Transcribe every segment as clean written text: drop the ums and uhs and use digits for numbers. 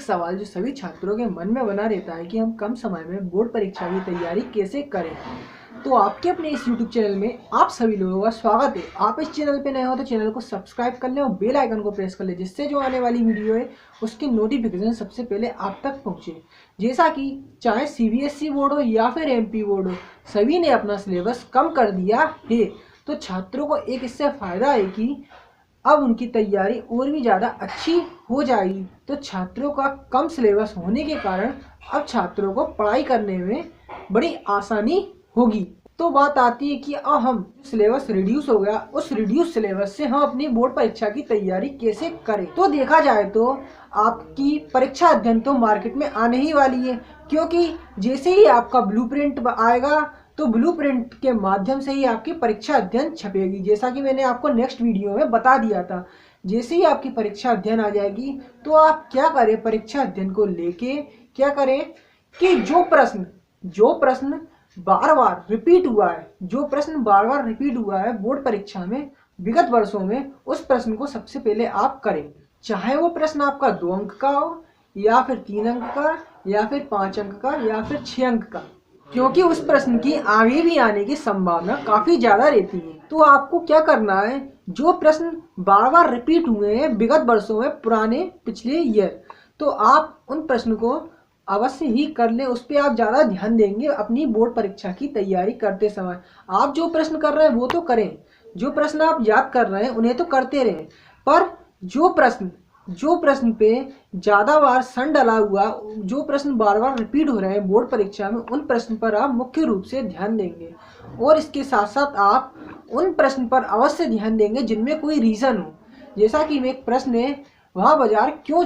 सवाल जो सभी छात्रों के मन में बना रहता है कि हम कम समय में बोर्ड परीक्षा की तैयारी कैसे करें। तो आपके अपने इस YouTube चैनल में आप सभी लोगों का स्वागत है। आप इस चैनल पे नए हो तो चैनल को सब्सक्राइब कर लें और बेल आइकन को प्रेस कर लें, जिससे जो आने वाली वीडियो है उसकी नोटिफिकेशन सबसे पहले आप तक पहुंचे। जैसा कि चाहे CBSE बोर्ड हो या फिर MP बोर्ड हो, सभी ने अपना सिलेबस कम कर दिया है। तो छात्रों को एक इससे फ़ायदा है कि अब उनकी तैयारी और भी ज़्यादा अच्छी हो जाएगी। तो छात्रों का कम सिलेबस होने के कारण अब छात्रों को पढ़ाई करने में बड़ी आसानी होगी। तो बात आती है कि अब हम सिलेबस रिड्यूस हो गया, उस रिड्यूस सिलेबस से हम अपनी बोर्ड परीक्षा की तैयारी कैसे करें। तो देखा जाए तो आपकी परीक्षा अध्ययन तो मार्केट में आने ही वाली है, क्योंकि जैसे ही आपका ब्लूप्रिंट आएगा तो ब्लूप्रिंट के माध्यम से ही आपकी परीक्षा अध्ययन छपेगी। जैसा कि मैंने आपको नेक्स्ट वीडियो में बता दिया था, जैसे ही आपकी परीक्षा अध्ययन आ जाएगी तो आप क्या करें, परीक्षा अध्ययन को लेके क्या करें कि जो प्रश्न बार बार रिपीट हुआ है, बोर्ड परीक्षा में विगत वर्षों में, उस प्रश्न को सबसे पहले आप करें। चाहे वो प्रश्न आपका 2 अंक का हो या फिर 3 अंक का या फिर 5 अंक का या फिर 6 अंक का, क्योंकि उस प्रश्न की आगे भी आने की संभावना काफी ज्यादा रहती है। तो आपको क्या करना है, जो प्रश्न बार बार रिपीट हुए हैं विगत वर्षों में, पुराने पिछले ईयर, तो आप उन प्रश्न को अवश्य ही कर लें। उस पर आप ज्यादा ध्यान देंगे अपनी बोर्ड परीक्षा की तैयारी करते समय। आप जो प्रश्न कर रहे हैं वो तो करें, जो प्रश्न आप याद कर रहे हैं उन्हें तो करते रहें, पर जो प्रश्न पे ज़्यादा बार सन डला हुआ, जो प्रश्न बार बार रिपीट हो रहे हैं बोर्ड परीक्षा में, उन प्रश्न पर आप मुख्य रूप से ध्यान देंगे। और इसके साथ साथ आप उन प्रश्न पर अवश्य ध्यान देंगे जिनमें कोई रीज़न हो। जैसा कि एक प्रश्न है, वह बाजार क्यों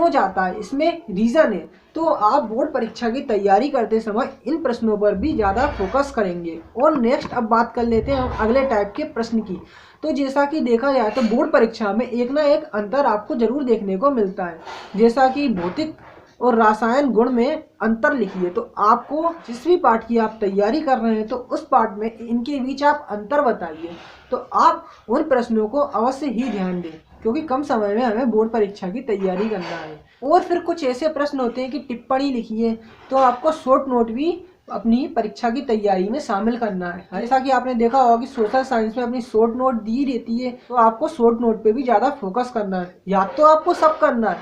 जाता है, इसमें रीज़न है। तो आप बोर्ड परीक्षा की तैयारी करते समय इन प्रश्नों पर भी ज़्यादा फोकस करेंगे। और नेक्स्ट अब बात कर लेते हैं हम अगले टाइप के प्रश्न की। तो जैसा कि देखा जाए तो बोर्ड परीक्षा में एक ना एक अंतर आपको जरूर देखने को मिलता है। जैसा कि भौतिक और रसायन गुण में अंतर लिखिए। तो आपको जिस भी पाठ की आप तैयारी कर रहे हैं तो उस पाठ में इनके बीच आप अंतर बताइए। तो आप उन प्रश्नों को अवश्य ही ध्यान दें, क्योंकि कम समय में हमें बोर्ड परीक्षा की तैयारी करना है। और फिर कुछ ऐसे प्रश्न होते हैं कि टिप्पणी लिखिए। तो आपको शॉर्ट नोट भी अपनी परीक्षा की तैयारी में शामिल करना है। जैसा कि आपने देखा होगा कि सोशल साइंस में अपनी शॉर्ट नोट दी रहती है, तो आपको शॉर्ट नोट पे भी ज़्यादा फोकस करना है। याद तो आपको सब करना है,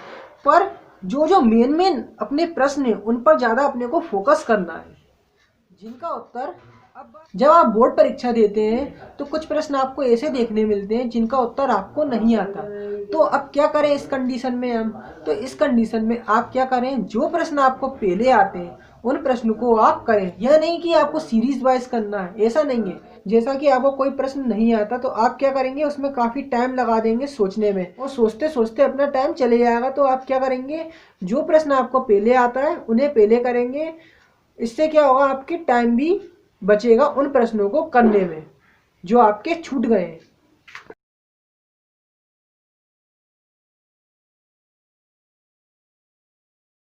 पर जो मेन अपने प्रश्न है उन पर ज़्यादा अपने को फोकस करना है, जिनका उत्तर जब आप बोर्ड परीक्षा देते हैं तो कुछ प्रश्न आपको ऐसे देखने मिलते हैं जिनका उत्तर आपको नहीं आता। तो अब क्या करें इस कंडीशन में हम, तो इस कंडीशन में आप क्या करें, जो प्रश्न आपको पहले आते हैं उन प्रश्न को आप करें। यह नहीं कि आपको सीरीज वाइज करना है, ऐसा नहीं है। जैसा कि आपको कोई प्रश्न नहीं आता तो आप क्या करेंगे, उसमें काफ़ी टाइम लगा देंगे सोचने में, और सोचते सोचते अपना टाइम चले जाएगा। तो आप क्या करेंगे, जो प्रश्न आपको पहले आता है उन्हें पहले करेंगे। इससे क्या होगा, आपके टाइम भी बचेगा उन प्रश्नों को करने में जो आपके छूट गए हैं।